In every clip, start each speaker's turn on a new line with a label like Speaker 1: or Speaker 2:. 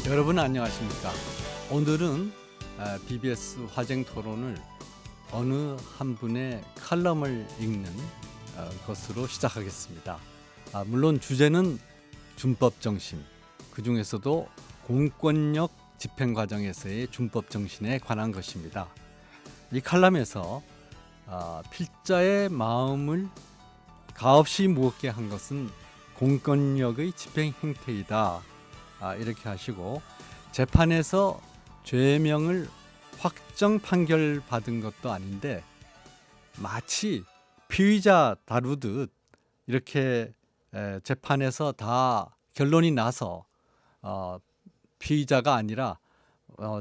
Speaker 1: 여러분 안녕하십니까? 오늘은 BBS 화쟁 토론을 어느 한 분의 칼럼을 읽는 것으로 시작하겠습니다. 물론 주제는 준법 정신, 그 중에서도 공권력 집행 과정에서의 준법 정신에 관한 것입니다. 이 칼럼에서 필자의 마음을 가없이 무겁게 한 것은 공권력의 집행 행태이다. 이렇게 하시고 재판에서 죄명을 확정 판결받은 것도 아닌데 마치 피의자 다루듯 이렇게 재판에서 다 결론이 나서 피의자가 아니라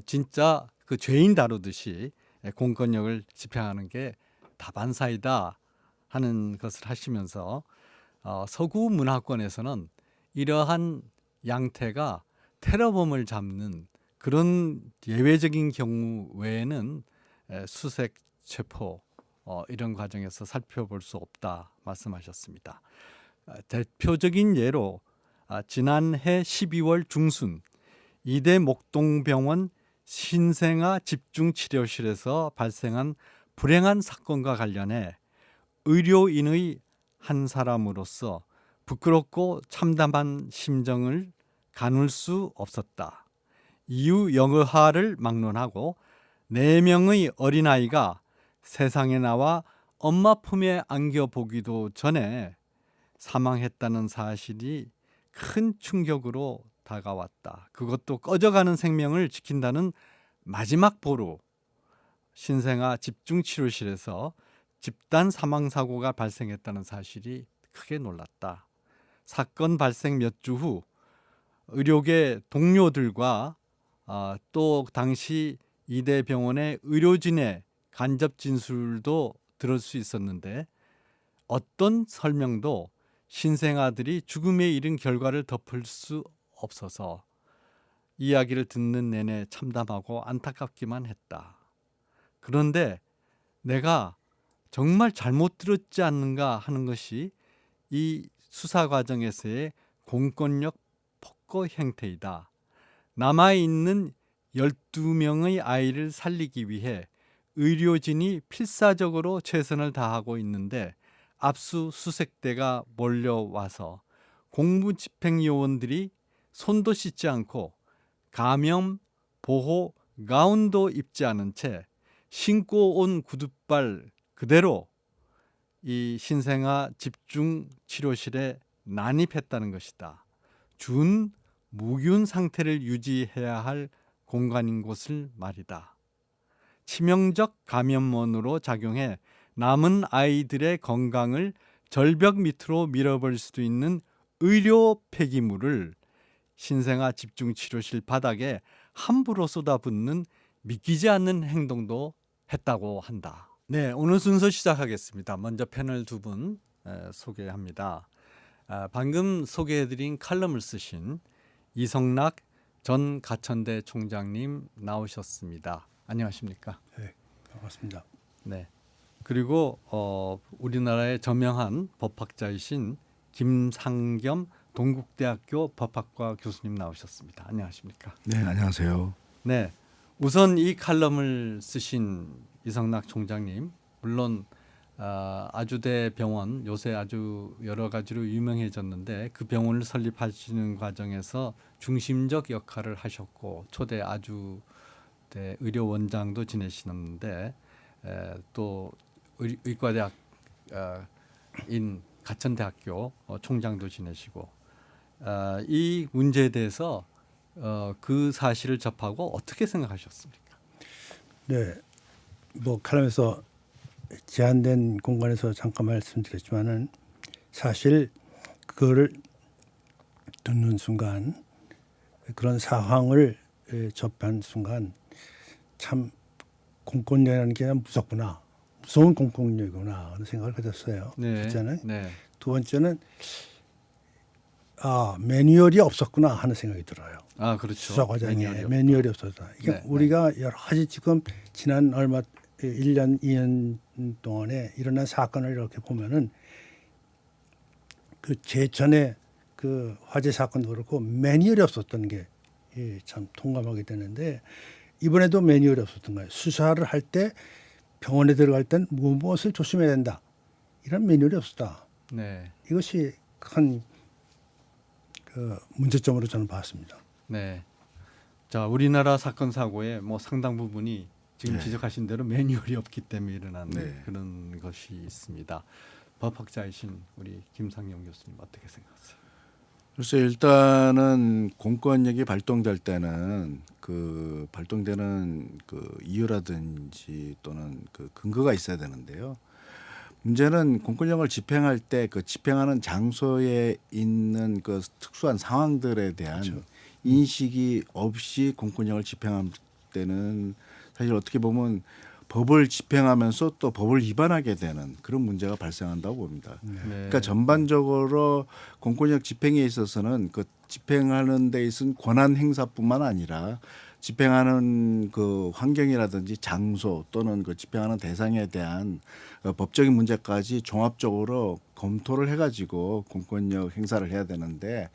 Speaker 1: 진짜 그 죄인 다루듯이 공권력을 집행하는 게 다반사이다 하는 것을 하시면서 서구 문화권에서는 이러한 양태가 테러범을 잡는 그런 예외적인 경우 외에는 수색, 체포 이런 과정에서 살펴볼 수 없다 말씀하셨습니다. 대표적인 예로 지난해 12월 중순 이대 목동병원 신생아 집중치료실에서 발생한 불행한 사건과 관련해 의료인의 한 사람으로서 부끄럽고 참담한 심정을 가눌 수 없었다. 이유 영의하를 막론하고 4명의 어린아이가 세상에 나와 엄마 품에 안겨보기도 전에 사망했다는 사실이 큰 충격으로 다가왔다. 그것도 꺼져가는 생명을 지킨다는 마지막 보루. 신생아 집중치료실에서 집단 사망사고가 발생했다는 사실이 크게 놀랐다. 사건 발생 몇 주 후 의료계 동료들과 또 당시 이대병원의 의료진의 간접 진술도 들을 수 있었는데 어떤 설명도 신생아들이 죽음에 이른 결과를 덮을 수 없어서 이야기를 듣는 내내 참담하고 안타깝기만 했다. 그런데 내가 정말 잘못 들었지 않는가 하는 것이 이 수사 과정에서의 공권력 폭거 행태이다. 남아있는 12명의 아이를 살리기 위해 의료진이 필사적으로 최선을 다하고 있는데 압수수색대가 몰려와서 공무집행요원들이 손도 씻지 않고 감염, 보호, 가운도 입지 않은 채 신고 온 구두발 그대로 이 신생아 집중치료실에 난입했다는 것이다. 준무균 상태를 유지해야 할 공간인 곳을 말이다. 치명적 감염원으로 작용해 남은 아이들의 건강을 절벽 밑으로 밀어버릴 수도 있는 의료 폐기물을 신생아 집중치료실 바닥에 함부로 쏟아붓는 믿기지 않는 행동도 했다고 한다. 네, 오늘 순서 시작하겠습니다. 먼저 패널 두 분 소개합니다. 방금 소개해드린 칼럼을 쓰신 이성락 전 가천대 총장님 나오셨습니다. 안녕하십니까?
Speaker 2: 네, 반갑습니다.
Speaker 1: 네. 그리고 우리나라의 저명한 법학자이신 김상겸 동국대학교 법학과 교수님 나오셨습니다. 안녕하십니까?
Speaker 2: 네, 안녕하세요.
Speaker 1: 네. 우선 이 칼럼을 쓰신 이성락 총장님, 물론 아주대 병원 요새 아주 여러 가지로 유명해졌는데 그 병원을 설립하시는 과정에서 중심적 역할을 하셨고 초대 아주대 의료원장도 지내시는데 또 의과대학인 가천대학교 총장도 지내시고 이 문제에 대해서 그 사실을 접하고 어떻게 생각하셨습니까?
Speaker 2: 네, 뭐 칼럼에서 제한된 공간에서 잠깐 말씀드렸지만은 사실 그거를 듣는 순간 그런 상황을 접한 순간 참 공권력이라는 게 무섭구나, 무서운 공권력이구나 하는 생각을 가졌어요.
Speaker 1: 네.
Speaker 2: 첫째는.
Speaker 1: 네.
Speaker 2: 두 번째는 매뉴얼이 없었구나 하는 생각이 들어요.
Speaker 1: 그렇죠.
Speaker 2: 수사 과정에 매뉴얼이 없었다. 이게
Speaker 1: 네,
Speaker 2: 우리가 여러 가지 지금 지난 얼마 1년, 2년 동안에 일어난 사건을 이렇게 보면은 그 제천의 그 화재 사건도 그렇고 매뉴얼이 없었던 게 참 통감하게 되는데 이번에도 매뉴얼이 없었던 거예요. 수사를 할 때 병원에 들어갈 땐 무엇을 조심해야 된다. 이런 매뉴얼이 없었다.
Speaker 1: 네.
Speaker 2: 이것이 큰 그 문제점으로 저는 봤습니다.
Speaker 1: 네. 자, 우리나라 사건 사고의 뭐 상당 부분이 지금
Speaker 3: 네.
Speaker 1: 지적하신 대로 매뉴얼이 없기 때문에 일어나는
Speaker 3: 네.
Speaker 1: 그런 것이 있습니다. 법학자이신 우리 김상영 교수님 어떻게 생각하세요?
Speaker 3: 그래서 일단은 공권력이 발동될 때는 그 발동되는 그 이유라든지 또는 그 근거가 있어야 되는데요. 문제는 공권력을 집행할 때 그 집행하는 장소에 있는 그 특수한 상황들에 대한
Speaker 2: 그렇죠.
Speaker 3: 인식이 없이 공권력을 집행할 때는 사실 어떻게 보면 법을 집행하면서 또 법을 위반하게 되는 그런 문제가 발생한다고 봅니다.
Speaker 1: 네.
Speaker 3: 그러니까 전반적으로 공권력 집행에 있어서는 그 집행하는 데 있은 권한 행사뿐만 아니라 집행하는 그 환경이라든지 장소 또는 그 집행하는 대상에 대한 법적인 문제까지 종합적으로 검토를 해가지고 공권력 행사를 해야 되는데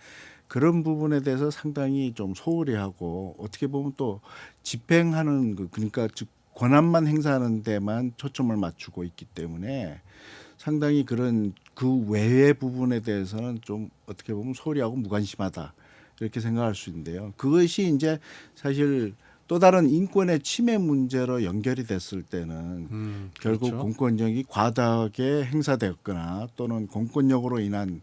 Speaker 3: 그런 부분에 대해서 상당히 좀 소홀히 하고 어떻게 보면 또 집행하는 그러니까 즉 권한만 행사하는 데만 초점을 맞추고 있기 때문에 상당히 그런 그 외의 부분에 대해서는 좀 어떻게 보면 소홀히 하고 무관심하다 이렇게 생각할 수 있는데요. 그것이 이제 사실 또 다른 인권의 침해 문제로 연결이 됐을 때는 결국
Speaker 1: 그렇죠.
Speaker 3: 공권력이 과다하게 행사되었거나 또는 공권력으로 인한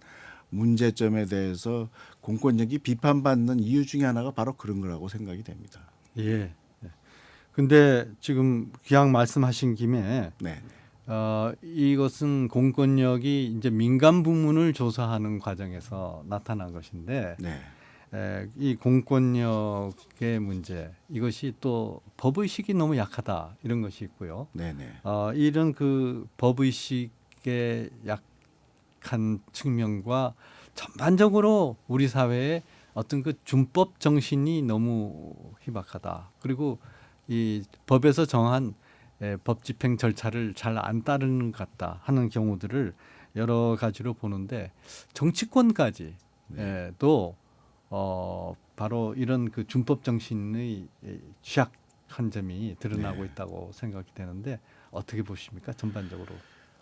Speaker 3: 문제점에 대해서 공권력이 비판받는 이유 중에 하나가 바로 그런 거라고 생각이 됩니다.
Speaker 1: 예. 예. 근데 지금 기왕 말씀하신 김에
Speaker 3: 네.
Speaker 1: 이것은 공권력이 이제 민간 부문을 조사하는 과정에서 나타난 것인데
Speaker 3: 네.
Speaker 1: 이 공권력의 문제 이것이 또 법의식이 너무 약하다 이런 것이 있고요.
Speaker 3: 네네.
Speaker 1: 이런 그 법의식의 약한 측면과 전반적으로 우리 사회의 어떤 그 준법 정신이 너무 희박하다. 그리고 이 법에서 정한 법 집행 절차를 잘 안 따르는 것 같다 하는 경우들을 여러 가지로 보는데 정치권까지 또 바로 이런 그 준법 정신의 취약한 점이 드러나고
Speaker 3: 네.
Speaker 1: 있다고 생각이 되는데 어떻게 보십니까 전반적으로?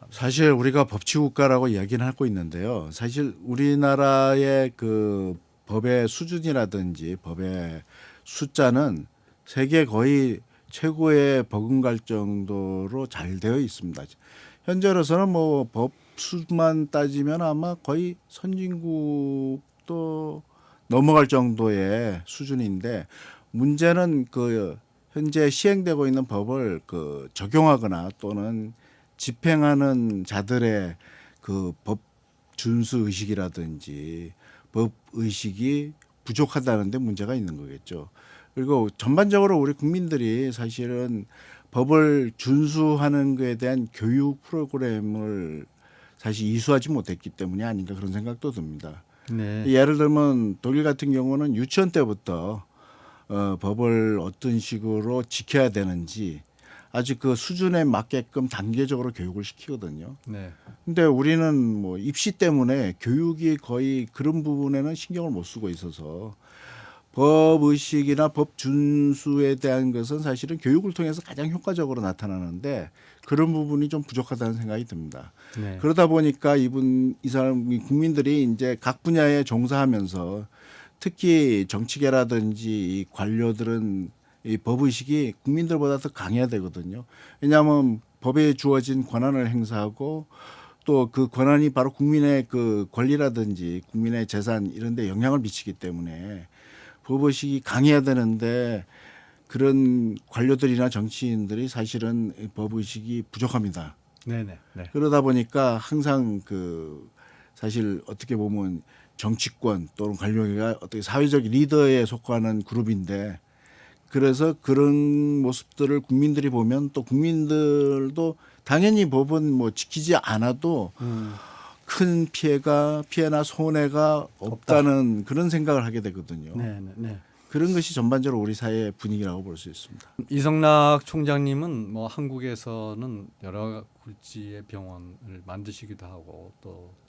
Speaker 3: 사실 우리가 법치국가라고 이야기는 하고 있는데요. 사실 우리나라의 그 법의 수준이라든지 법의 숫자는 세계 거의 최고의 버금갈 정도로 잘 되어 있습니다. 현재로서는 뭐 법 수만 따지면 아마 거의 선진국도 넘어갈 정도의 수준인데 문제는 그 현재 시행되고 있는 법을 그 적용하거나 또는 집행하는 자들의 그 법 준수 의식이라든지 법 의식이 부족하다는 데 문제가 있는 거겠죠. 그리고 전반적으로 우리 국민들이 사실은 법을 준수하는 것에 대한 교육 프로그램을 사실 이수하지 못했기 때문이 아닌가 그런 생각도 듭니다.
Speaker 1: 네.
Speaker 3: 예를 들면 독일 같은 경우는 유치원 때부터 법을 어떤 식으로 지켜야 되는지 아주 그 수준에 맞게끔 단계적으로 교육을 시키거든요.
Speaker 1: 네.
Speaker 3: 근데 우리는 뭐 입시 때문에 교육이 거의 그런 부분에는 신경을 못 쓰고 있어서 법 의식이나 법 준수에 대한 것은 사실은 교육을 통해서 가장 효과적으로 나타나는데 그런 부분이 좀 부족하다는 생각이 듭니다.
Speaker 1: 네.
Speaker 3: 그러다 보니까 이 사람 국민들이 이제 각 분야에 종사하면서 특히 정치계라든지 이 관료들은 이 법의식이 국민들보다 더 강해야 되거든요. 왜냐하면 법에 주어진 권한을 행사하고 또 그 권한이 바로 국민의 그 권리라든지 국민의 재산 이런 데 영향을 미치기 때문에 법의식이 강해야 되는데 그런 관료들이나 정치인들이 사실은 법의식이 부족합니다.
Speaker 1: 네네. 네.
Speaker 3: 그러다 보니까 항상 그 사실 어떻게 보면 정치권 또는 관료가 어떻게 사회적 리더에 속하는 그룹인데 그래서 그런 모습들을 국민들이 보면 또 국민들도 당연히 법은 뭐 지키지 않아도 큰 피해나 손해가 없다는 그런 생각을 하게 되거든요.
Speaker 1: 네. 네. 네.
Speaker 3: 그런 것이 전반적으로 우리 사회의 분위기라고 볼 수 있습니다.
Speaker 1: 이성락 총장님은 뭐 한국에서는 여러 굴지의 병원을 만드시기도 하고 또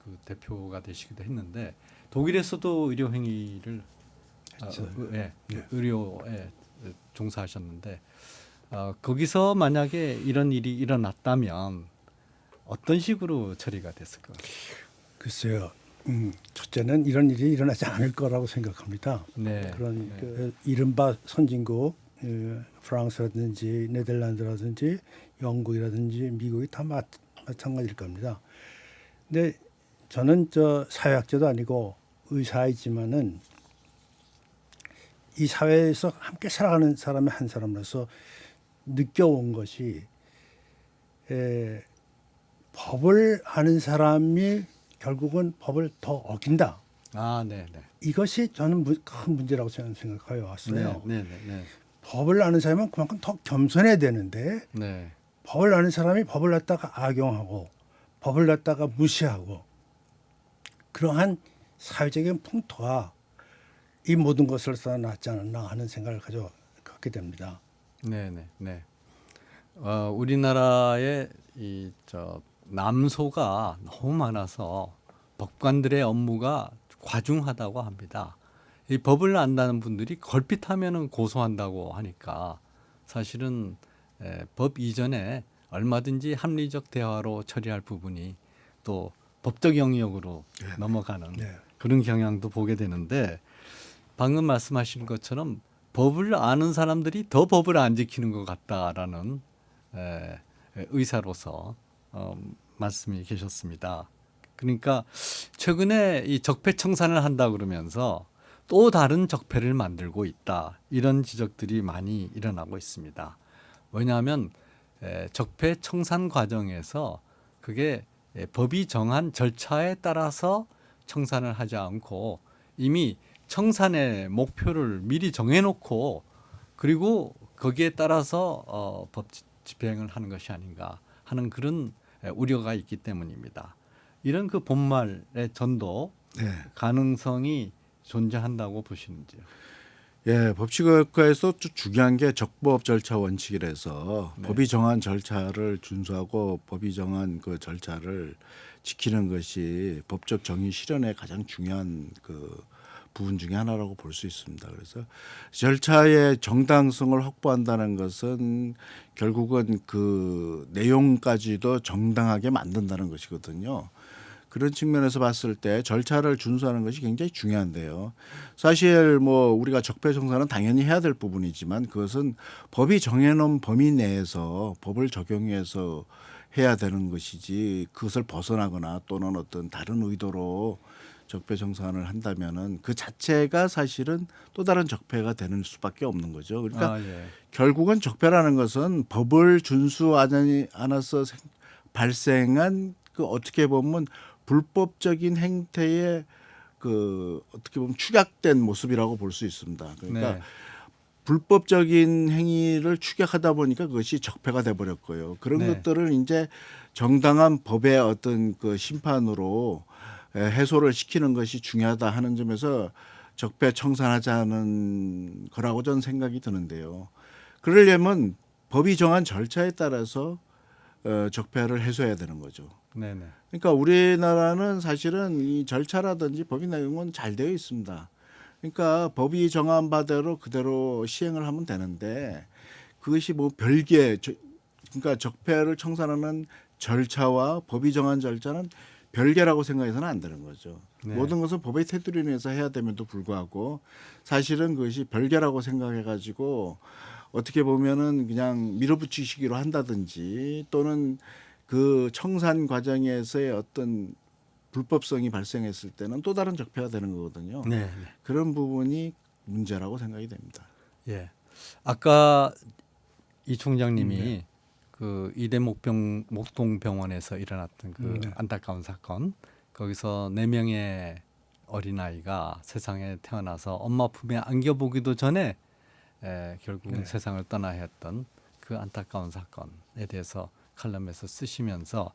Speaker 1: 그 대표가 되시기도 했는데 독일에서도 의료 행위를 예,
Speaker 2: 네.
Speaker 1: 의료에 종사하셨는데 거기서 만약에 이런 일이 일어났다면 어떤 식으로 처리가 됐을까요?
Speaker 2: 글쎄요. 첫째는 이런 일이 일어나지 않을 거라고 생각합니다.
Speaker 1: 네.
Speaker 2: 그런
Speaker 1: 네.
Speaker 2: 그 이른바 선진국 프랑스라든지 네덜란드라든지 영국이라든지 미국이 다 마찬가지일 겁니다. 근데 저는 저 사회학자도 아니고 의사이지만은 이 사회에서 함께 살아가는 사람의 한 사람으로서 느껴온 것이 법을 아는 사람이 결국은 법을 더 어긴다.
Speaker 1: 아, 네, 네.
Speaker 2: 이것이 저는 큰 문제라고 생각해 왔어요.
Speaker 1: 네, 네, 네,
Speaker 2: 법을 아는 사람은 그만큼 더 겸손해야 되는데
Speaker 1: 네.
Speaker 2: 법을 아는 사람이 법을 갖다가 악용하고 법을 갖다가 무시하고 그러한 사회적인 풍토가 이 모든 것을 써놨지 않았나 하는 생각을 갖게 됩니다.
Speaker 1: 네, 네, 네. 우리나라의 남소가 너무 많아서 법관들의 업무가 과중하다고 합니다. 이 법을 안다는 분들이 걸핏하면은 고소한다고 하니까 사실은 법 이전에 얼마든지 합리적 대화로 처리할 부분이 또 법적 영역으로 넘어가는
Speaker 2: 네.
Speaker 1: 그런 경향도 보게 되는데 방금 말씀하신 것처럼 법을 아는 사람들이 더 법을 안 지키는 것 같다라는 의사로서 말씀이 계셨습니다. 그러니까 최근에 이 적폐청산을 한다 그러면서 또 다른 적폐를 만들고 있다 이런 지적들이 많이 일어나고 있습니다. 왜냐하면 적폐청산 과정에서 그게 법이 정한 절차에 따라서 청산을 하지 않고 이미 청산의 목표를 미리 정해놓고 그리고 거기에 따라서 법 집행을 하는 것이 아닌가 하는 그런 우려가 있기 때문입니다. 이런 그 본말의 전도
Speaker 3: 네.
Speaker 1: 가능성이 존재한다고 보시는지요?
Speaker 3: 예, 법치국가에서 중요한 게 적법 절차 원칙이라서
Speaker 1: 네.
Speaker 3: 법이 정한 절차를 준수하고 법이 정한 그 절차를 지키는 것이 법적 정의 실현의 가장 중요한 그 부분 중에 하나라고 볼 수 있습니다. 그래서 절차의 정당성을 확보한다는 것은 결국은 그 내용까지도 정당하게 만든다는 것이거든요. 그런 측면에서 봤을 때 절차를 준수하는 것이 굉장히 중요한데요. 사실 뭐 우리가 적폐청산은 당연히 해야 될 부분이지만 그것은 법이 정해놓은 범위 내에서 법을 적용해서 해야 되는 것이지 그것을 벗어나거나 또는 어떤 다른 의도로 적폐청산을 한다면은 그 자체가 사실은 또 다른 적폐가 되는 수밖에 없는 거죠. 그러니까
Speaker 1: 예.
Speaker 3: 결국은 적폐라는 것은 법을 준수하지 않아서 발생한 그 어떻게 보면 불법적인 행태의 그 어떻게 보면 축약된 모습이라고 볼 수 있습니다. 그러니까
Speaker 1: 네.
Speaker 3: 불법적인 행위를 축약하다 보니까 그것이 적폐가 돼 버렸고요. 그런
Speaker 1: 네.
Speaker 3: 것들을 이제 정당한 법의 어떤 그 심판으로 해소를 시키는 것이 중요하다 하는 점에서 적폐 청산하자는 거라고 저는 생각이 드는데요. 그러려면 법이 정한 절차에 따라서 적폐를 해소해야 되는 거죠.
Speaker 1: 네, 네.
Speaker 3: 그러니까 우리나라는 사실은 이 절차라든지 법의 내용은 잘 되어 있습니다. 그러니까 법이 정한 바대로 그대로 시행을 하면 되는데 그것이 뭐 별개 그러니까 적폐를 청산하는 절차와 법이 정한 절차는 별개라고 생각해서는 안 되는 거죠.
Speaker 1: 네.
Speaker 3: 모든 것은 법의 테두리 내에서 해야 됨에도 불구하고 사실은 그것이 별개라고 생각해 가지고 어떻게 보면은 그냥 밀어붙이시기로 한다든지 또는 그 청산 과정에서의 어떤 불법성이 발생했을 때는 또 다른 적폐가 되는 거거든요.
Speaker 1: 네, 네.
Speaker 3: 그런 부분이 문제라고 생각이 됩니다.
Speaker 1: 예. 아까 이 총장님이
Speaker 2: 네.
Speaker 1: 그 이대 목동병원에서 일어났던 그
Speaker 2: 네.
Speaker 1: 안타까운 사건 거기서 4명의 어린아이가 세상에 태어나서 엄마 품에 안겨보기도 전에 결국은
Speaker 2: 네.
Speaker 1: 세상을 떠나야 했던 그 안타까운 사건에 대해서 칼럼에서 쓰시면서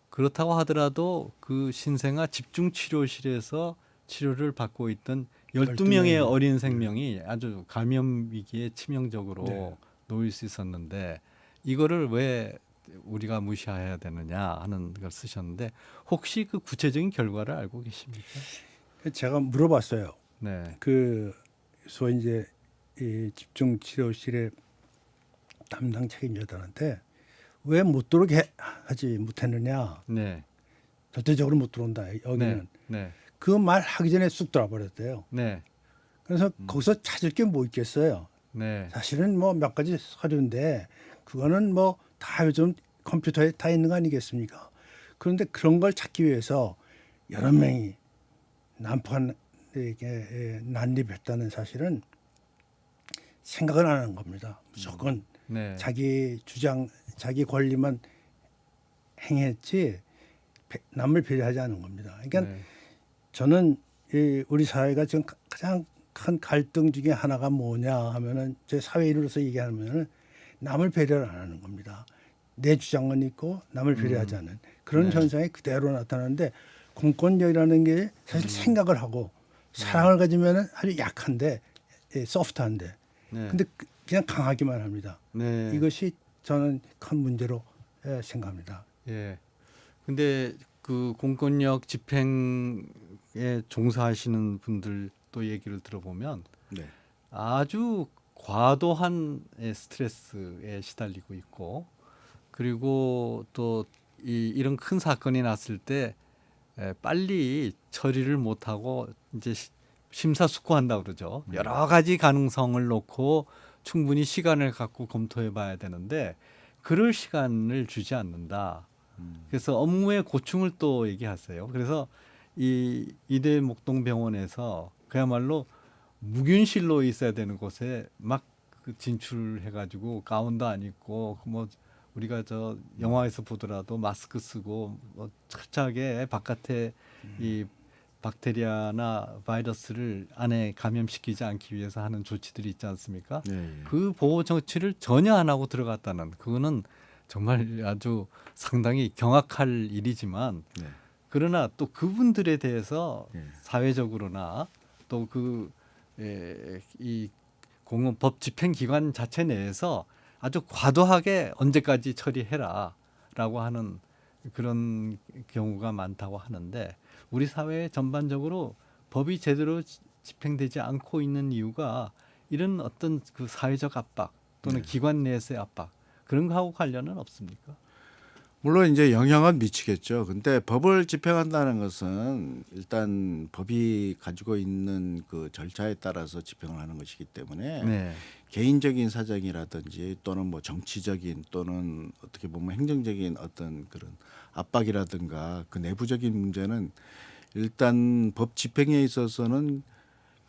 Speaker 1: 그렇다고 하더라도 그 신생아 집중치료실에서 치료를 받고 있던 12명의
Speaker 2: 12명이.
Speaker 1: 어린 생명이 아주 감염 위기에 치명적으로
Speaker 2: 네.
Speaker 1: 놓일 수 있었는데 이거를 왜 우리가 무시해야 되느냐 하는 걸 쓰셨는데 혹시 그 구체적인 결과를 알고 계십니까?
Speaker 2: 제가 물어봤어요.
Speaker 1: 네.
Speaker 2: 그 소위 이제 이 집중 치료실의 담당 책임자들한테 왜 못 들어오게 하지 못했느냐.
Speaker 1: 네.
Speaker 2: 절대적으로 못 들어온다. 여기는
Speaker 1: 네.
Speaker 2: 그 말 하기 전에 쑥 들어버렸대요.
Speaker 1: 네.
Speaker 2: 그래서 거기서 찾을 게 뭐 있겠어요.
Speaker 1: 네.
Speaker 2: 사실은 뭐 몇 가지 서류인데 그거는 뭐 다 요즘 컴퓨터에 다 있는 거 아니겠습니까? 그런데 그런 걸 찾기 위해서 여러 명이 난폭하게 난립했다는 사실은 생각을 안 하는 겁니다. 무조건
Speaker 1: 네.
Speaker 2: 자기 주장, 자기 권리만 행했지 남을 배려하지 않은 겁니다. 그러니까
Speaker 1: 네.
Speaker 2: 저는 이 우리 사회가 지금 가장 큰 갈등 중에 하나가 뭐냐 하면은 제 사회인으로서 얘기하면은 남을 배려를 안 하는 겁니다. 내 주장은 있고 남을 배려하지 않는 그런
Speaker 1: 네.
Speaker 2: 현상이 그대로 나타나는데 공권력이라는 게 사실 생각을 하고 사랑을 가지면은 아주 약한데 소프트한데
Speaker 1: 네.
Speaker 2: 근데 그냥 강하기만 합니다.
Speaker 1: 네.
Speaker 2: 이것이 저는 큰 문제로 생각합니다.
Speaker 1: 예. 근데 그 공권력 집행에 종사하시는 분들 또 얘기를 들어보면
Speaker 3: 네.
Speaker 1: 아주 과도한 스트레스에 시달리고 있고 그리고 또 이런 큰 사건이 났을 때 빨리 처리를 못하고 이제 심사숙고한다 그러죠. 여러 가지 가능성을 놓고 충분히 시간을 갖고 검토해 봐야 되는데 그럴 시간을 주지 않는다. 그래서 업무의 고충을 또 얘기하세요. 그래서 이 이대 목동병원에서 그야말로 무균실로 있어야 되는 곳에 막 그 진출해가지고 가운도 안 입고 뭐 우리가 저 영화에서 보더라도 마스크 쓰고 뭐 철저하게 바깥에 이 박테리아나 바이러스를 안에 감염시키지 않기 위해서 하는 조치들이 있지 않습니까?
Speaker 3: 네.
Speaker 1: 그 보호 조치를 전혀 안 하고 들어갔다는 그거는 정말 아주 상당히 경악할 일이지만
Speaker 3: 네.
Speaker 1: 그러나 또 그분들에 대해서
Speaker 3: 네.
Speaker 1: 사회적으로나 또 이 공무법 집행기관 자체 내에서 아주 과도하게 언제까지 처리해라라고 하는 그런 경우가 많다고 하는데 우리 사회 전반적으로 법이 제대로 집행되지 않고 있는 이유가 이런 어떤 그 사회적 압박 또는
Speaker 3: 네.
Speaker 1: 기관 내에서의 압박 그런 거하고 관련은 없습니까?
Speaker 3: 물론 이제 영향은 미치겠죠. 근데 법을 집행한다는 것은 일단 법이 가지고 있는 그 절차에 따라서 집행을 하는 것이기 때문에
Speaker 1: 네.
Speaker 3: 개인적인 사정이라든지 또는 뭐 정치적인 또는 어떻게 보면 행정적인 어떤 그런 압박이라든가 그 내부적인 문제는 일단 법 집행에 있어서는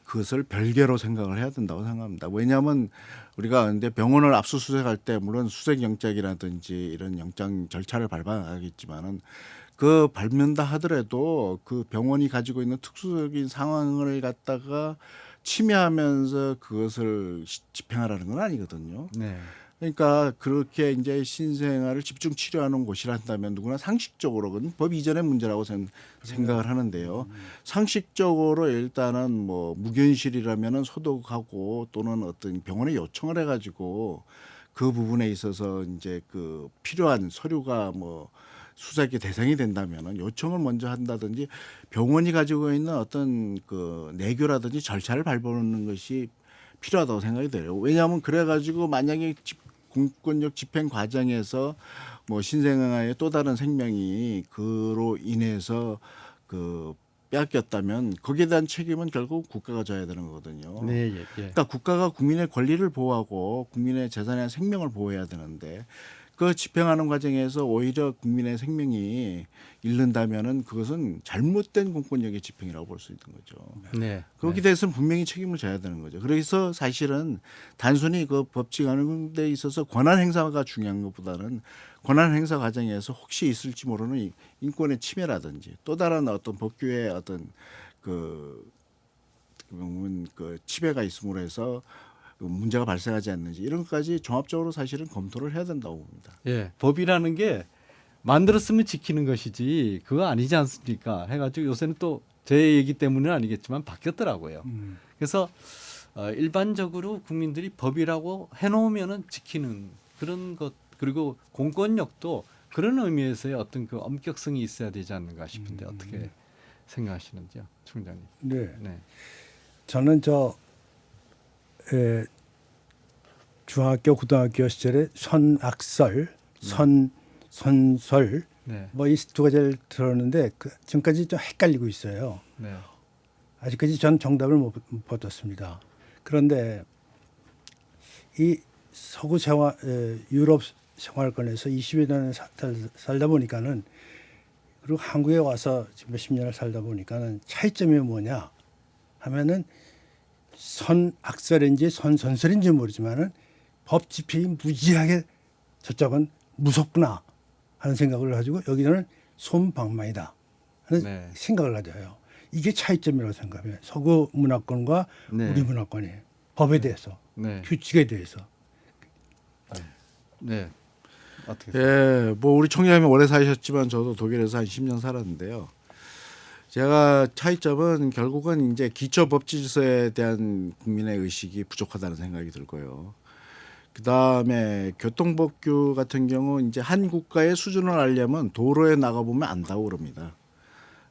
Speaker 3: 그것을 별개로 생각을 해야 된다고 생각합니다. 왜냐하면 우리가 근데 병원을 압수수색할 때 물론 수색영장이라든지 이런 영장 절차를 밟아가겠지만은 그 밟는다 하더라도 그 병원이 가지고 있는 특수적인 상황을 갖다가 침해하면서 그것을 집행하라는 건 아니거든요.
Speaker 1: 네.
Speaker 3: 그러니까 그렇게 이제 신생아를 집중 치료하는 곳이란다면 누구나 상식적으로 그건 법 이전의 문제라고 생각을 하는데요. 상식적으로 일단은 뭐 무균실이라면은 소독하고 또는 어떤 병원에 요청을 해가지고 그 부분에 있어서 이제 그 필요한 서류가 뭐 수색의 대상이 된다면은 요청을 먼저 한다든지 병원이 가지고 있는 어떤 그 내교라든지 절차를 밟아오는 것이 필요하다고 생각이 돼요. 왜냐하면 그래가지고 만약에 공권력 집행 과정에서 뭐 신생아의 또 다른 생명이 그로 인해서 그 빼앗겼다면 거기에 대한 책임은 결국 국가가 져야 되는 거거든요.
Speaker 1: 네, 예, 예.
Speaker 3: 그러니까 국가가 국민의 권리를 보호하고 국민의 재산이나 생명을 보호해야 되는데 그 집행하는 과정에서 오히려 국민의 생명이 잃는다면은 그것은 잘못된 공권력의 집행이라고 볼 수 있는 거죠.
Speaker 1: 네.
Speaker 3: 거기에 대해서는 분명히 책임을 져야 되는 거죠. 그래서 사실은 단순히 그 법칙하는 데 있어서 권한 행사가 중요한 것보다는 권한 행사 과정에서 혹시 있을지 모르는 인권의 침해라든지 또 다른 어떤 법규의 어떤 그 침해가 있음으로 해서 문제가 발생하지 않는지 이런 것까지 종합적으로 사실은 검토를 해야 된다고 봅니다.
Speaker 1: 예, 법이라는 게 만들었으면 지키는 것이지 그거 아니지 않습니까? 해가지고 요새는 또 제 얘기 때문은 아니겠지만 바뀌었더라고요. 그래서 일반적으로 국민들이 법이라고 해놓으면은 지키는 그런 것 그리고 공권력도 그런 의미에서의 어떤 그 엄격성이 있어야 되지 않는가 싶은데 어떻게 생각하시는지요, 총장님?
Speaker 2: 네,
Speaker 1: 네,
Speaker 2: 저는 저 중학교 고등학교 시절에 선악설, 선설
Speaker 1: 네.
Speaker 2: 뭐 이 두 가지를 들었는데 지금까지 좀 헷갈리고 있어요.
Speaker 1: 네.
Speaker 2: 아직까지 전 정답을 못 얻었습니다. 그런데 이 서구 생활, 유럽 생활권에서 20여 년을 살다 보니까는 그리고 한국에 와서 지금 몇십 년을 살다 보니까는 차이점이 뭐냐 하면은 선악설인지 선선설인지 모르지만은 법 집행이 무지하게 저쪽은 무섭구나 하는 생각을 가지고 여기는 솜방망이다 하는
Speaker 1: 네.
Speaker 2: 생각을 가져요. 이게 차이점이라고 생각해요. 서구 문화권과
Speaker 1: 네.
Speaker 2: 우리 문화권이 법에 대해서
Speaker 1: 네.
Speaker 2: 규칙에 대해서.
Speaker 1: 네. 어떻게
Speaker 3: 예, 뭐 우리 총장님이 오래 사셨지만 저도 독일에서 한 10년 살았는데요. 제가 차이점은 결국은 이제 기초 법 질서에 대한 국민의 의식이 부족하다는 생각이 들고요. 그 다음에 교통법규 같은 경우 이제 한 국가의 수준을 알려면 도로에 나가보면 안다고 그럽니다.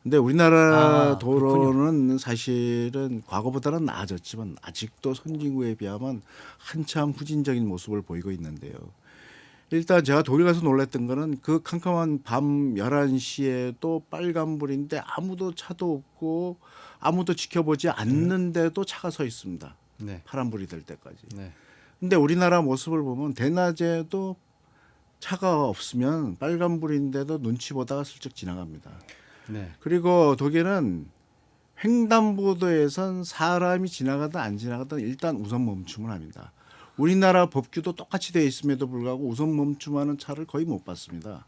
Speaker 3: 근데 우리나라 도로는 사실은 과거보다는 나아졌지만 아직도 선진국에 비하면 한참 후진적인 모습을 보이고 있는데요. 일단 제가 독일 가서 놀랐던 거는 그 캄캄한 밤 11시에도 빨간불인데 아무도 차도 없고 아무도 지켜보지 않는데도 차가 서 있습니다.
Speaker 1: 네.
Speaker 3: 파란불이 될 때까지.
Speaker 1: 네.
Speaker 3: 근데 우리나라 모습을 보면 대낮에도 차가 없으면 빨간불인데도 눈치 보다가 슬쩍 지나갑니다.
Speaker 1: 네.
Speaker 3: 그리고 독일은 횡단보도에선 사람이 지나가든 안 지나가든 일단 우선 멈춤을 합니다. 우리나라 법규도 똑같이 되어 있음에도 불구하고 우선 멈춤하는 차를 거의 못 봤습니다.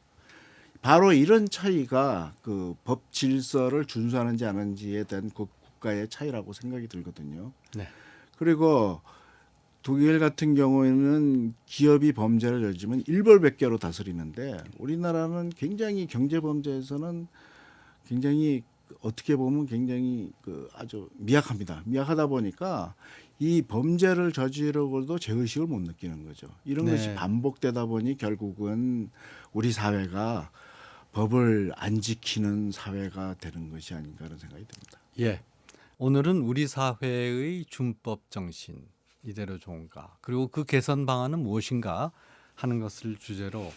Speaker 3: 바로 이런 차이가 그 법 질서를 준수하는지 안 하는지에 대한 그 국가의 차이라고 생각이 들거든요.
Speaker 1: 네.
Speaker 3: 그리고 독일 같은 경우에는 기업이 범죄를 저지르면 일벌백계로 다스리는데 우리나라는 굉장히 경제 범죄에서는 굉장히 어떻게 보면 굉장히 그 아주 미약합니다. 미약하다 보니까 이 범죄를 저지르고도 죄의식을 못 느끼는 거죠. 이런
Speaker 1: 네.
Speaker 3: 것이 반복되다 보니 결국은 우리 사회가 법을 안 지키는 사회가 되는 것이 아닌가 하는 생각이 듭니다.
Speaker 1: 예. 오늘은 우리 사회의 준법 정신 이대로 좋은가 그리고 그 개선 방안은 무엇인가 하는 것을 주제로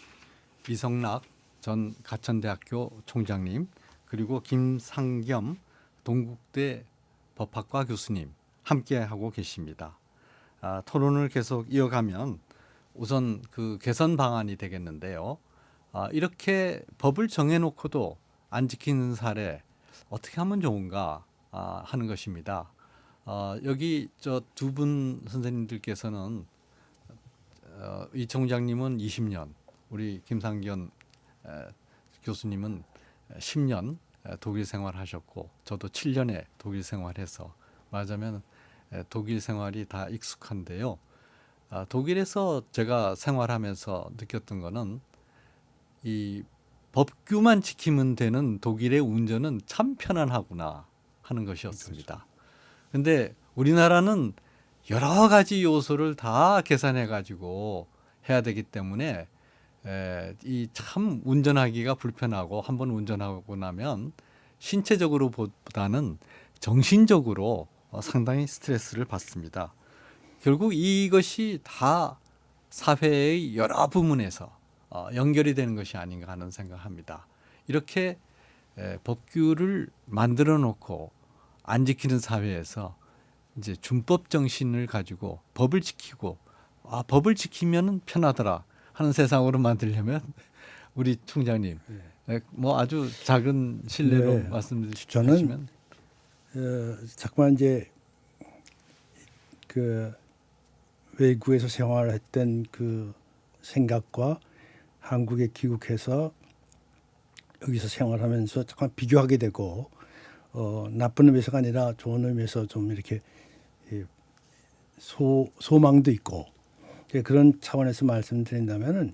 Speaker 1: 이성락 전 가천대학교 총장님 그리고 김상겸 동국대 법학과 교수님 함께 하고 계십니다. 토론을 계속 이어가면 우선 그 개선 방안이 되겠는데요. 이렇게 법을 정해놓고도 안 지키는 사례 어떻게 하면 좋은가 하는 것입니다. 여기 저 두 분 선생님들께서는 이 총장님은 20년, 우리 김상견 교수님은 10년 독일 생활하셨고 저도 7년의 독일 생활해서 말하자면 독일 생활이 다 익숙한데요. 독일에서 제가 생활하면서 느꼈던 거는 이 법규만 지키면 되는 독일의 운전은 참 편안하구나 하는 것이었습니다. 근데 우리나라는 여러 가지 요소를 다 계산해 가지고 해야 되기 때문에 이 참 운전하기가 불편하고 한번 운전하고 나면 신체적으로 보다는 정신적으로 상당히 스트레스를 받습니다. 결국 이것이 다 사회의 여러 부문에서 연결이 되는 것이 아닌가 하는 생각합니다. 이렇게 법규를 만들어 놓고 안 지키는 사회에서 이제 준법 정신을 가지고 법을 지키고 법을 지키면은 편하더라 하는 세상으로 만들려면 우리 총장님 뭐 아주 작은 실례로
Speaker 2: 네.
Speaker 1: 말씀드리시면
Speaker 2: 자꾸만 이제 그 외국에서 생활했던 그 생각과 한국에 귀국해서 여기서 생활하면서 잠깐 비교하게 되고 나쁜 의미에서가 아니라 좋은 의미에서 좀 이렇게 소망도 있고 그런 차원에서 말씀드린다면은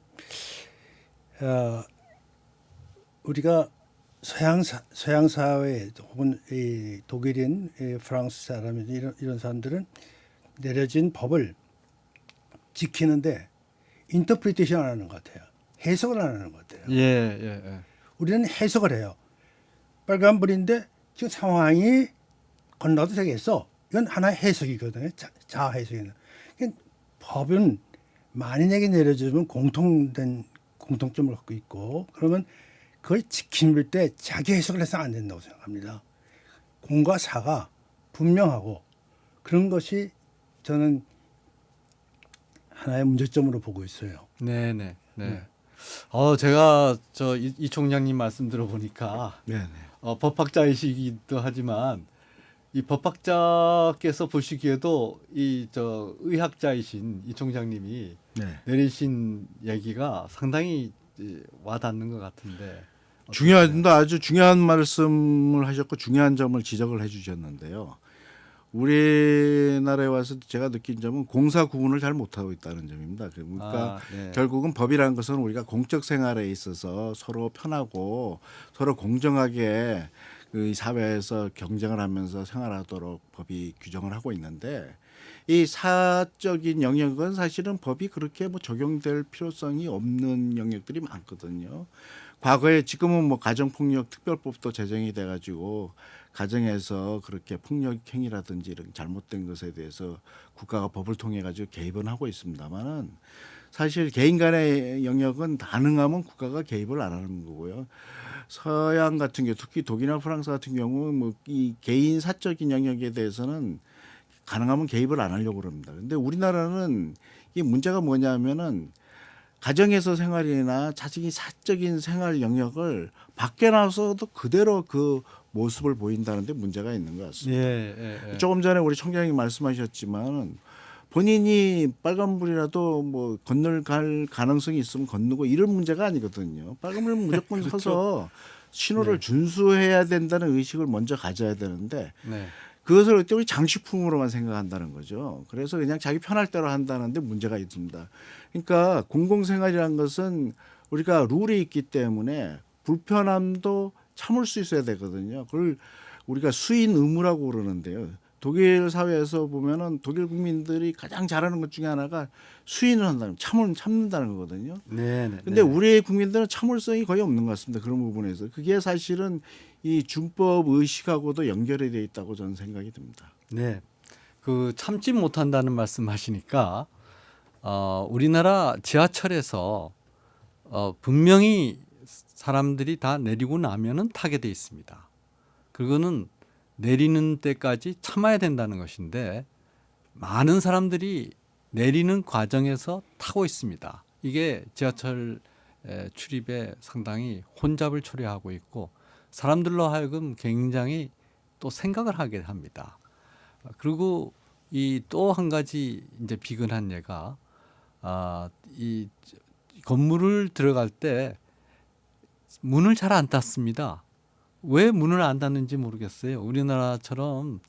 Speaker 2: 우리가 서양 사회 혹은 이 독일인, 프랑스 사람 이런 사람들은 내려진 법을 지키는데 인터프리테이션 안 하는 것 같아요. 해석을 안 하는 것 같아요.
Speaker 1: 예.
Speaker 2: 우리는 해석을 해요. 빨간불인데 지금 상황이 건너도 되겠어. 이건 하나의 해석이거든요. 자아 해석이는. 그러니까 법은 만인에게 내려주면 공통점을 갖고 있고 그러면 그걸 지킬 때 자기 해석을 해서는 안 된다고 생각합니다. 공과 사가 분명하고 그런 것이 저는 하나의 문제점으로 보고 있어요.
Speaker 1: 네네. 네.
Speaker 2: 네.
Speaker 1: 제가 이 총장님 말씀 들어보니까
Speaker 3: 네네.
Speaker 1: 법학자이시기도 하지만 이 법학자께서 보시기에도 의학자이신 이 총장님이
Speaker 3: 네.
Speaker 1: 내리신 얘기가 상당히 와닿는 것 같은데.
Speaker 3: 아주 중요한 말씀을 하셨고 중요한 점을 지적을 해주셨는데요. 우리나라에 와서 제가 느낀 점은 공사 구분을 잘 못하고 있다는 점입니다. 그러니까
Speaker 1: 네.
Speaker 3: 결국은 법이라는 것은 우리가 공적 생활에 있어서 서로 편하고 서로 공정하게 이 사회에서 경쟁을 하면서 생활하도록 법이 규정을 하고 있는데 이 사적인 영역은 사실은 법이 그렇게 뭐 적용될 필요성이 없는 영역들이 많거든요. 과거에 지금은 뭐 가정폭력 특별법도 제정이 돼가지고 가정에서 그렇게 폭력 행위라든지 이런 잘못된 것에 대해서 국가가 법을 통해 가지고 개입은 하고 있습니다만은 사실 개인 간의 영역은 가능하면 국가가 개입을 안 하는 거고요. 서양 같은 경우 특히 독일이나 프랑스 같은 경우 뭐 이 개인 사적인 영역에 대해서는 가능하면 개입을 안 하려고 그럽니다. 근데 우리나라는 이 문제가 뭐냐면은 가정에서 생활이나 자신이 사적인 생활 영역을 밖에 나와서도 그대로 그 모습을 보인다는 데 문제가 있는 것 같습니다.
Speaker 1: 예.
Speaker 3: 조금 전에 우리 총장님 말씀하셨지만 본인이 빨간불이라도 뭐 건널 가능성이 있으면 건너고 이런 문제가 아니거든요. 빨간불은 무조건
Speaker 1: 그렇죠.
Speaker 3: 서서 신호를
Speaker 1: 네.
Speaker 3: 준수해야 된다는 의식을 먼저 가져야 되는데
Speaker 1: 네.
Speaker 3: 그것을 그때 우리 장식품으로만 생각한다는 거죠. 그래서 그냥 자기 편할 대로 한다는데 문제가 있습니다. 그러니까 공공생활이라는 것은 우리가 룰이 있기 때문에 불편함도 참을 수 있어야 되거든요. 그걸 우리가 수인 의무라고 그러는데요. 독일 사회에서 보면은 독일 국민들이 가장 잘하는 것 중에 하나가 수인을 한다는 참는다는 거거든요.
Speaker 1: 네.
Speaker 3: 근데 우리 국민들은 참을성이 거의 없는 것 같습니다. 그런 부분에서 그게 사실은 이 준법 의식하고도 연결이 돼 있다고 저는 생각이 듭니다.
Speaker 1: 네. 그 참지 못한다는 말씀하시니까 우리나라 지하철에서 분명히 사람들이 다 내리고 나면은 타게 돼 있습니다. 그거는 내리는 때까지 참아야 된다는 것인데 많은 사람들이 내리는 과정에서 타고 있습니다. 이게 지하철 출입에 상당히 혼잡을 초래하고 있고 사람들로 하여금 굉장히 또 생각을 하게 합니다. 그리고 이 또 한 가지 이제 비근한 예가 이 건물을 들어갈 때 문을 잘 안 닫습니다. 왜 문을 안 닫는지 모르겠어요. 우리나라처럼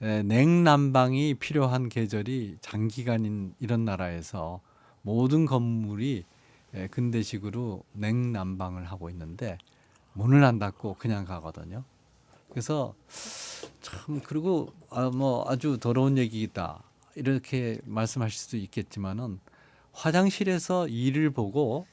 Speaker 1: 냉난방이 필요한 계절이 장기간인 이런 나라에서 모든 건물이 근대식으로 냉난방을 하고 있는데 문을 안 닫고 그냥 가거든요. 그래서 참 그리고 뭐 아주 더러운 얘기다 이렇게 말씀하실 수도 있겠지만은 화장실에서 이를 보고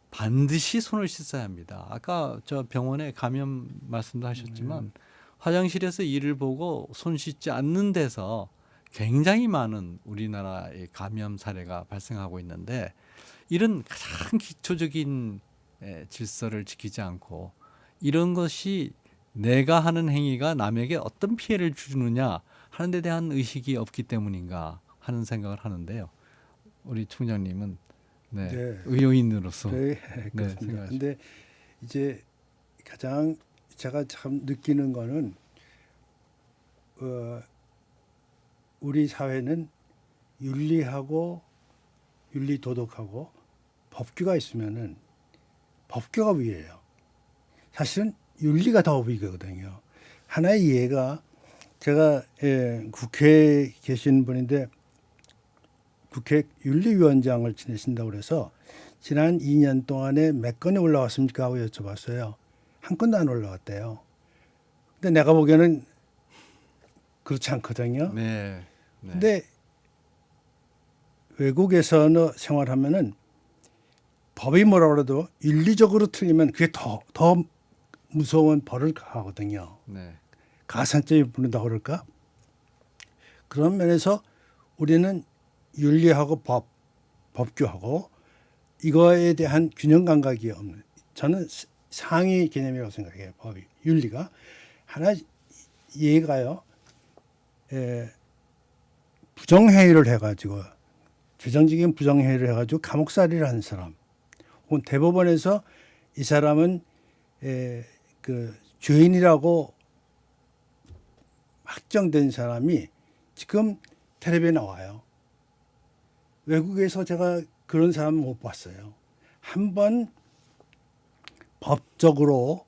Speaker 1: 반드시 손을 씻어야 합니다. 아까 저 병원에 감염 말씀도 하셨지만 화장실에서 이를 보고 손 씻지 않는 데서 굉장히 많은 우리나라의 감염 사례가 발생하고 있는데 이런 가장 기초적인 질서를 지키지 않고 이런 것이 내가 하는 행위가 남에게 어떤 피해를 주느냐 하는 데 대한 의식이 없기 때문인가 하는 생각을 하는데요. 우리 총장님은 네, 의료인으로서
Speaker 2: 네,
Speaker 1: 네,
Speaker 2: 그렇습니다.
Speaker 1: 생각하시죠.
Speaker 2: 근데 이제 가장 제가 참 느끼는 거는 우리 사회는 윤리하고 윤리도덕하고 법규가 있으면은 법규가 위에요. 사실은 윤리가 더 위거든요. 하나의 예가 제가 국회에 계신 분인데 국회 윤리위원장을 지내신다고 그래서 지난 2년 동안에 몇 건이 올라왔습니까 하고 여쭤봤어요. 한 건도 안 올라왔대요. 근데 내가 보기에는 그렇지 않거든요.
Speaker 1: 네.
Speaker 2: 근데 외국에서는 생활하면은 법이 뭐라 그래도 윤리적으로 틀리면 그게 더 무서운 벌을 가하거든요.
Speaker 1: 네.
Speaker 2: 가산점이 붙는다고 그럴까? 그런 면에서 우리는 윤리하고 법규하고 이거에 대한 균형 감각이 없는, 저는 상위 개념이라고 생각해요. 법이, 윤리가 하나, 얘가요 부정행위를 해가지고, 재정적인 부정행위를 해가지고 감옥살이를 한 사람, 혹은 대법원에서 이 사람은 그 죄인이라고 확정된 사람이 지금 텔레비에 나와요. 외국에서 제가 그런 사람 못 봤어요. 한번 법적으로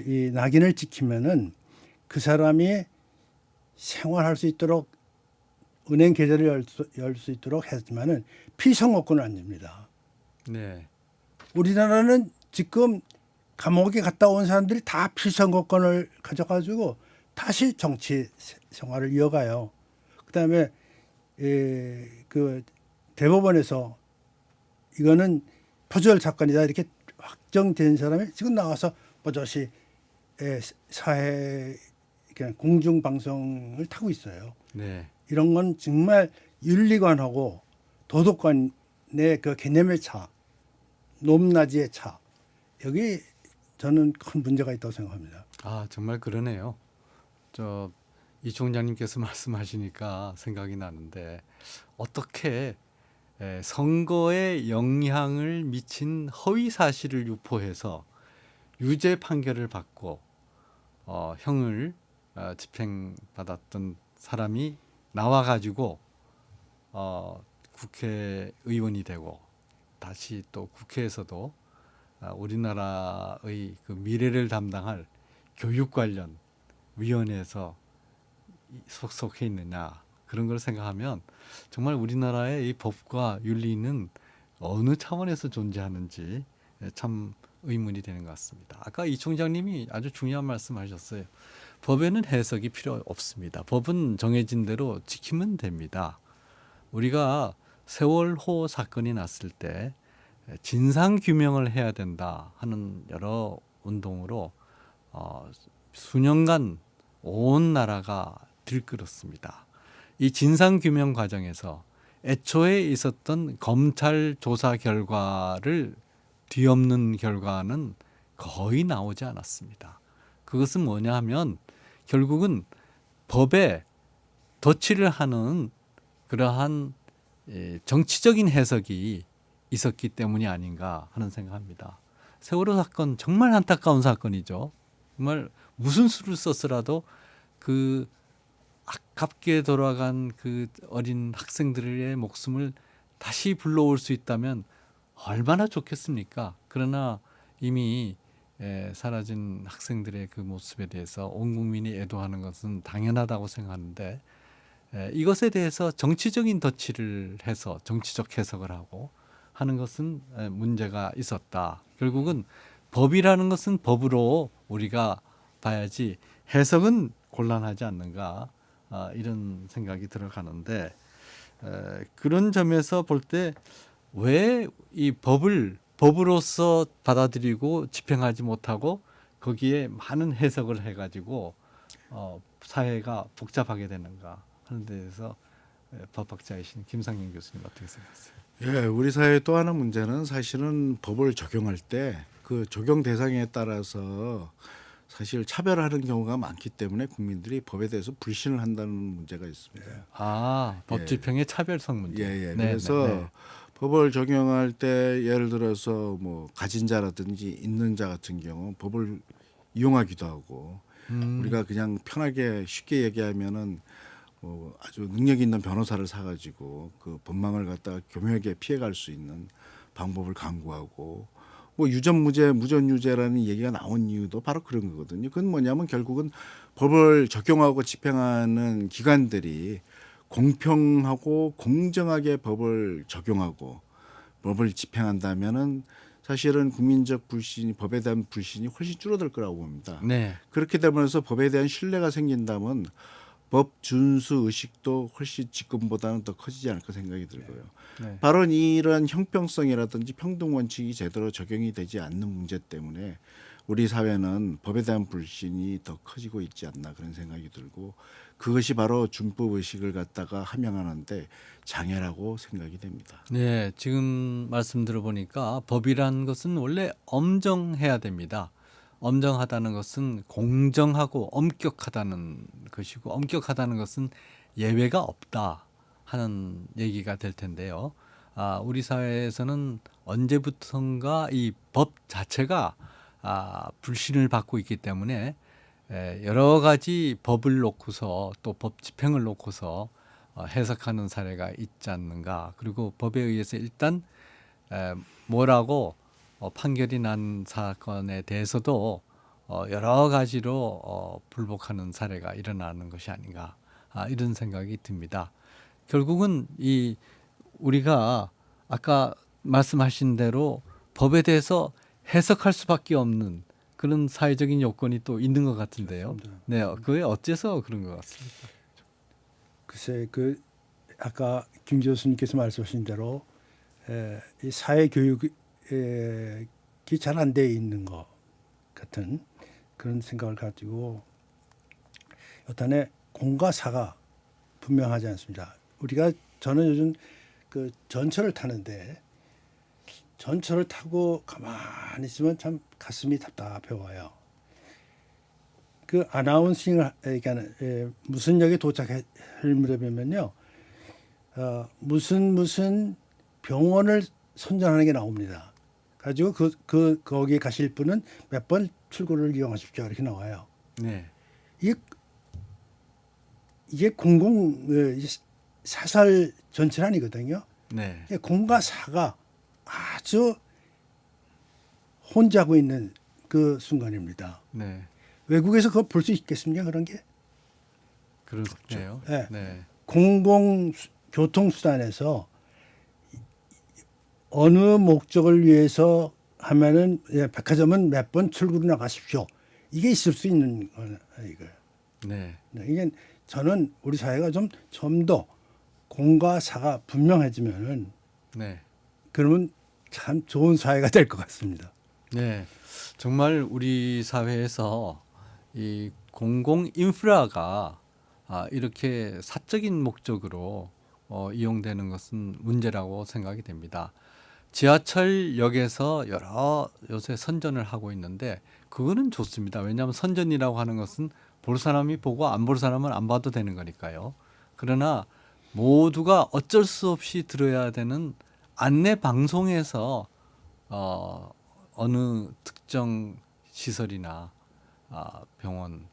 Speaker 2: 이 낙인을 찍히면은 그 사람이 생활할 수 있도록 은행 계좌를 열 수 있도록 했지만은 피선거권을 안 줍니다.
Speaker 1: 네.
Speaker 2: 우리나라는 지금 감옥에 갔다 온 사람들이 다 피선거권을 가져가지고 다시 정치 생활을 이어가요. 그다음에 그 대법원에서 이거는 표절 사건이다 이렇게 확정된 사람이 지금 나와서 버젓이 사회 그냥 공중 방송을 타고 있어요.
Speaker 1: 네.
Speaker 2: 이런 건 정말 윤리관하고 도덕관의 그 개념의 차, 높낮이의 차, 여기 저는 큰 문제가 있다고 생각합니다.
Speaker 1: 아, 정말 그러네요. 이 총장님께서 말씀하시니까 생각이 나는데, 어떻게 선거에 영향을 미친 허위 사실을 유포해서 유죄 판결을 받고 형을 집행받았던 사람이 나와 가지고 국회의원이 되고, 다시 또 국회에서도 우리나라의 그 미래를 담당할 교육 관련 위원회에서 속속해 있느냐, 그런 걸 생각하면 정말 우리나라의 이 법과 윤리는 어느 차원에서 존재하는지 참 의문이 되는 것 같습니다. 아까 이 총장님이 아주 중요한 말씀하셨어요. 법에는 해석이 필요 없습니다. 법은 정해진 대로 지키면 됩니다. 우리가 세월호 사건이 났을 때 진상 규명을 해야 된다 하는 여러 운동으로 수년간 온 나라가 들끓었습니다. 이 진상 규명 과정에서 애초에 있었던 검찰 조사 결과를 뒤엎는 결과는 거의 나오지 않았습니다. 그것은 뭐냐 하면 결국은 법에 덧칠을 하는 그러한 정치적인 해석이 있었기 때문이 아닌가 하는 생각합니다. 세월호 사건 정말 안타까운 사건이죠. 정말 무슨 수를 썼으라도 그 아깝게 돌아간 그 어린 학생들의 목숨을 다시 불러올 수 있다면 얼마나 좋겠습니까? 그러나 이미 사라진 학생들의 그 모습에 대해서 온 국민이 애도하는 것은 당연하다고 생각하는데, 이것에 대해서 정치적인 덧칠을 해서 정치적 해석을 하고 하는 것은 문제가 있었다. 결국은 법이라는 것은 법으로 우리가 봐야지 해석은 곤란하지 않는가, 이런 생각이 들어가는데, 그런 점에서 볼 때 왜 이 법으로서 받아들이고 집행하지 못하고 거기에 많은 해석을 해가지고 사회가 복잡하게 되는가 하는 데에서 법학자이신 김상윤 교수님 어떻게 생각하세요?
Speaker 3: 예, 우리 사회의 또 하나 문제는 사실은 법을 적용할 때 그 적용 대상에 따라서 사실 차별하는 경우가 많기 때문에 국민들이 법에 대해서 불신을 한다는 문제가 있습니다.
Speaker 1: 법 집행의 차별성 문제.
Speaker 3: 예.
Speaker 1: 네,
Speaker 3: 그래서
Speaker 1: 네.
Speaker 3: 법을 적용할 때 예를 들어서 뭐 가진 자라든지 있는 자 같은 경우 법을 이용하기도 하고, 우리가 그냥 편하게 쉽게 얘기하면은 뭐 아주 능력 있는 변호사를 사가지고 그 법망을 갖다가 교묘하게 피해갈 수 있는 방법을 강구하고, 뭐 유전무죄, 무전유죄라는 얘기가 나온 이유도 바로 그런 거거든요. 그건 뭐냐면 결국은 법을 적용하고 집행하는 기관들이 공평하고 공정하게 법을 적용하고 법을 집행한다면은 사실은 국민적 불신이, 법에 대한 불신이 훨씬 줄어들 거라고 봅니다.
Speaker 1: 네.
Speaker 3: 그렇게 되면서 법에 대한 신뢰가 생긴다면 법 준수 의식도 훨씬 지금보다는 더 커지지 않을까 생각이 들고요.
Speaker 1: 네.
Speaker 3: 바로 이런 형평성이라든지 평등 원칙이 제대로 적용이 되지 않는 문제 때문에 우리 사회는 법에 대한 불신이 더 커지고 있지 않나 그런 생각이 들고 그것이 바로 준법 의식을 갖다가 함양하는데 장애라고 생각이 됩니다.
Speaker 1: 네, 지금 말씀 들어보니까 법이란 것은 원래 엄정해야 됩니다. 엄정하다는 것은 공정하고 엄격하다는 것이고 엄격하다는 것은 예외가 없다 하는 얘기가 될 텐데요. 우리 사회에서는 언제부턴가 이 법 자체가 불신을 받고 있기 때문에 여러 가지 법을 놓고서 또 법 집행을 놓고서 해석하는 사례가 있지 않는가. 그리고 법에 의해서 일단 뭐라고 판결이 난 사건에 대해서도 여러 가지로 불복하는 사례가 일어나는 것이 아닌가 이런 생각이 듭니다. 결국은 이 우리가 아까 말씀하신 대로 법에 대해서 해석할 수밖에 없는 그런 사회적인 요건이 또 있는 것 같은데요. 네, 그게 어째서 그런 것 같습니까?
Speaker 2: 글쎄 그 아까 김 교수님께서 말씀하신 대로 이 사회 교육이 잘 안 돼 있는 것 같은 그런 생각을 가지고 여탄의 공과 사가 분명하지 않습니다. 저는 요즘 그 전철을 타는데 전철을 타고 가만히 있으면 참 가슴이 답답해 와요. 그 아나운싱을 그러니까 무슨 역에 도착하려면요 무슨 병원을 선전하는 게 나옵니다. 가지고 거기에 가실 분은 몇 번 출구를 이용하십시오 이렇게 나와요.
Speaker 1: 네,
Speaker 2: 이게 공공 사설 전철 아니거든요.
Speaker 1: 네,
Speaker 2: 공과 사가 아주 혼자고 있는 그 순간입니다.
Speaker 1: 네,
Speaker 2: 외국에서 그거 볼 수 있겠습니까? 그런 게
Speaker 1: 그렇네요.
Speaker 2: 네.
Speaker 1: 네,
Speaker 2: 공공 교통수단에서 어느 목적을 위해서 하면은 백화점은 몇 번 출구로 나가십시오. 이게 있을 수 있는 이거예요.
Speaker 1: 네,
Speaker 2: 이게 저는 우리 사회가 좀 더 공과 사가 분명해지면은
Speaker 1: 네.
Speaker 2: 그러면 참 좋은 사회가 될 것 같습니다.
Speaker 1: 네, 정말 우리 사회에서 이 공공 인프라가 이렇게 사적인 목적으로 이용되는 것은 문제라고 생각이 됩니다. 지하철역에서 여러 요새 선전을 하고 있는데 그거는 좋습니다. 왜냐하면 선전이라고 하는 것은 볼 사람이 보고 안 볼 사람은 안 봐도 되는 거니까요. 그러나 모두가 어쩔 수 없이 들어야 되는 안내 방송에서 어느 특정 시설이나 병원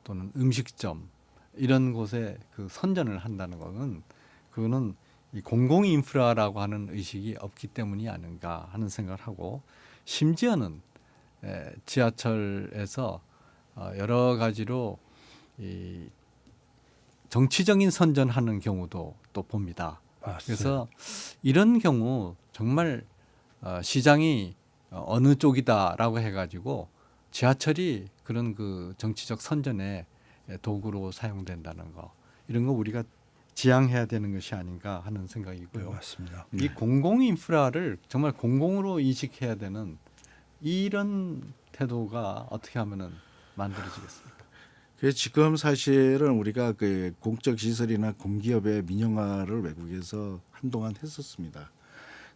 Speaker 1: 또는 음식점 이런 곳에 그 선전을 한다는 것은 그거는 이 공공 인프라라고 하는 의식이 없기 때문이 아닌가 하는 생각을 하고 심지어는 지하철에서 여러 가지로 이 정치적인 선전하는 경우도 또 봅니다.
Speaker 2: 맞습니다.
Speaker 1: 그래서 이런 경우 정말 시장이 어느 쪽이다라고 해가지고 지하철이 그런 그 정치적 선전의 도구로 사용된다는 거 이런 거 우리가 지양해야 되는 것이 아닌가 하는 생각이고요.
Speaker 2: 맞습니다.
Speaker 1: 이 공공 인프라를 정말 공공으로 인식해야 되는 이런 태도가 어떻게 하면은 만들어지겠습니까?
Speaker 3: 그래서 지금 사실은 우리가 그 공적 시설이나 공기업의 민영화를 외국에서 한동안 했었습니다.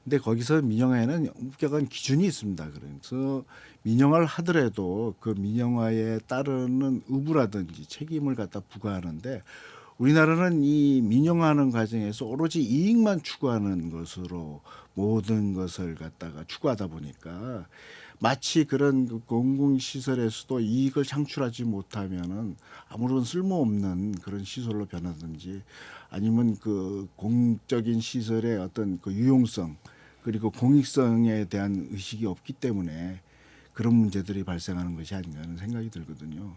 Speaker 3: 근데 거기서 민영화에는 엄격한 기준이 있습니다. 그래서 민영화를 하더라도 그 민영화에 따르는 의무라든지 책임을 갖다 부과하는데 우리나라는 이 민영화하는 과정에서 오로지 이익만 추구하는 것으로 모든 것을 갖다가 추구하다 보니까 마치 그런 공공시설에서도 이익을 창출하지 못하면은 아무런 쓸모없는 그런 시설로 변하든지 아니면 그 공적인 시설의 어떤 그 유용성 그리고 공익성에 대한 의식이 없기 때문에 그런 문제들이 발생하는 것이 아닌가 하는 생각이 들거든요.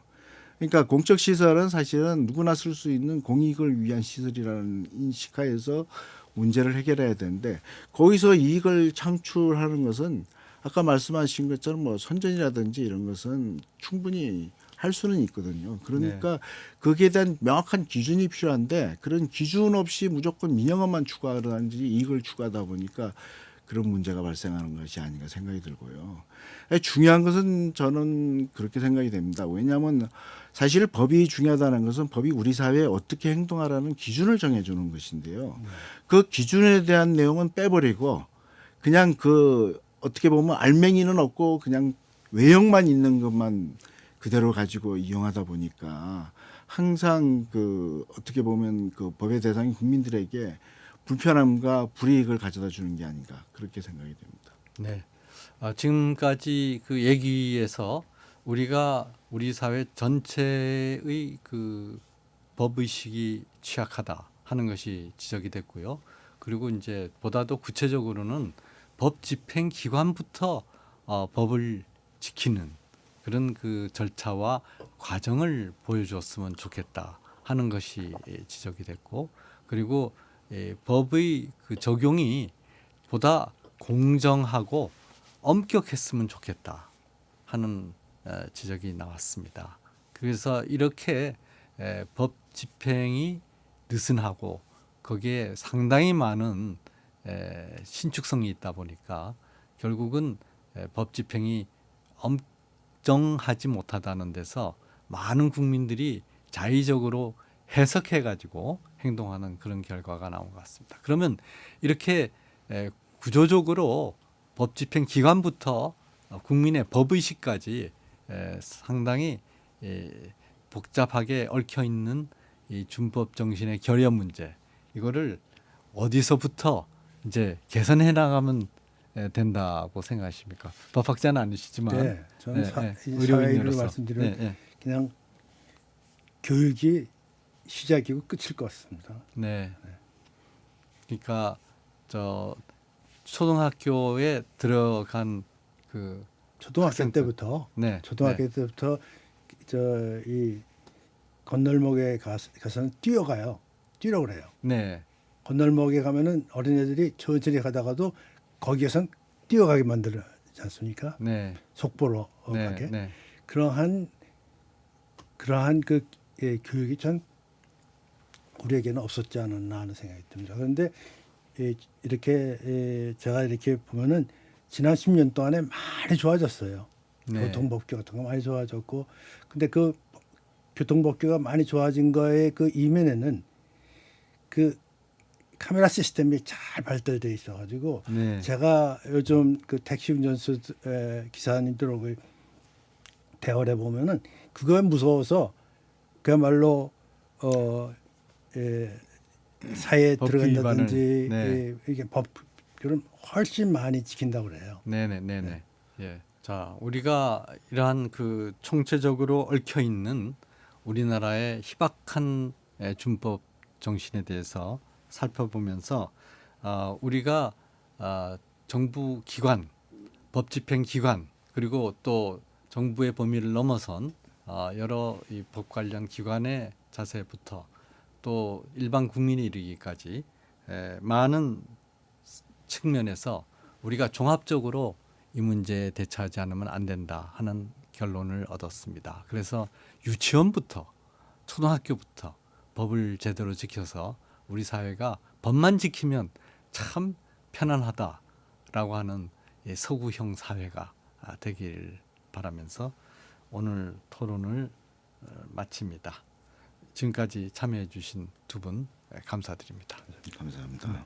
Speaker 3: 그러니까 공적 시설은 사실은 누구나 쓸 수 있는 공익을 위한 시설이라는 인식하에서 문제를 해결해야 되는데 거기서 이익을 창출하는 것은 아까 말씀하신 것처럼 뭐 선전이라든지 이런 것은 충분히 할 수는 있거든요. 그러니까 거기에 대한 명확한 기준이 필요한데 그런 기준 없이 무조건 민영화만 추구하든지 이익을 추구하다 보니까 그런 문제가 발생하는 것이 아닌가 생각이 들고요. 중요한 것은 저는 그렇게 생각이 됩니다. 왜냐하면 사실 법이 중요하다는 것은 법이 우리 사회에 어떻게 행동하라는 기준을 정해주는 것인데요. 그 기준에 대한 내용은 빼버리고 그냥 그 어떻게 보면 알맹이는 없고 그냥 외형만 있는 것만 그대로 가지고 이용하다 보니까 항상 그 어떻게 보면 그 법의 대상인 국민들에게 불편함과 불이익을 가져다 주는 게 아닌가 그렇게 생각이 됩니다.
Speaker 1: 네. 지금까지 그 얘기에서 우리가 우리 사회 전체의 그 법의식이 취약하다 하는 것이 지적이 됐고요. 그리고 이제 보다도 구체적으로는 법 집행 기관부터 법을 지키는 그런 그 절차와 과정을 보여줬으면 좋겠다 하는 것이 지적이 됐고, 그리고 법의 그 적용이 보다 공정하고 엄격했으면 좋겠다 하는 지적이 나왔습니다. 그래서 이렇게 법 집행이 느슨하고 거기에 상당히 많은 신축성이 있다 보니까 결국은 법 집행이 엄정하지 못하다는 데서 많은 국민들이 자의적으로 해석해 가지고 행동하는 그런 결과가 나온 것 같습니다. 그러면 이렇게 구조적으로 법 집행 기관부터 국민의 법의식까지 상당히 복잡하게 얽혀 있는 이 준법 정신의 결여 문제, 이거를 어디서부터 이제 개선해 나가면 된다고 생각하십니까? 법학자는 아니시지만
Speaker 2: 네, 저는 이 사회 일을
Speaker 1: 의료인으로서
Speaker 2: 말씀드리면 그냥 교육이 시작이고 끝일 것 같습니다.
Speaker 1: 네. 그러니까 저 초등학교에 들어간 그
Speaker 2: 초등학교
Speaker 1: 학생들.
Speaker 2: 때부터
Speaker 1: 네.
Speaker 2: 초등학교 때부터 저 이 건널목에 가서는 뛰어가요. 뛰라고 그래요.
Speaker 1: 네.
Speaker 2: 건널목에 가면은 어린애들이 천천히 가다가도 거기에선 뛰어가게 만들지 않습니까?
Speaker 1: 네.
Speaker 2: 속보로
Speaker 1: 네.
Speaker 2: 가게.
Speaker 1: 네.
Speaker 2: 그러한 그 교육이 전 우리에게는 없었지 않았나 하는 생각이 듭니다. 그런데 이렇게 제가 이렇게 보면은 지난 10년 동안에 많이 좋아졌어요.
Speaker 1: 네.
Speaker 2: 교통법규 같은 거 많이 좋아졌고, 근데 그 교통법규가 많이 좋아진 거의 그 이면에는 그 카메라 시스템이 잘 발달돼 있어가지고
Speaker 1: 네.
Speaker 2: 제가 요즘 그 택시 운전수 기사님들하고 대화를 해보면은 그거에 무서워서 그야말로 사회에
Speaker 1: 법규
Speaker 2: 들어간다든지
Speaker 1: 위반을, 네.
Speaker 2: 이게 법규를 훨씬 많이 지킨다고 그래요.
Speaker 1: 네네. 네네. 예. 자, 우리가 이러한 그 총체적으로 얽혀 있는 우리나라의 희박한 준법 정신에 대해서 살펴보면서 우리가 정부 기관, 법 집행 기관, 그리고 또 정부의 범위를 넘어선 여러 이 법 관련 기관의 자세부터 또 일반 국민에 이르기까지 많은 측면에서 우리가 종합적으로 이 문제에 대처하지 않으면 안 된다 하는 결론을 얻었습니다. 그래서 유치원부터 초등학교부터 법을 제대로 지켜서 우리 사회가 법만 지키면 참 편안하다라고 하는 서구형 사회가 되길 바라면서 오늘 토론을 마칩니다. 지금까지 참여해 주신 두 분 감사드립니다.
Speaker 3: 감사합니다.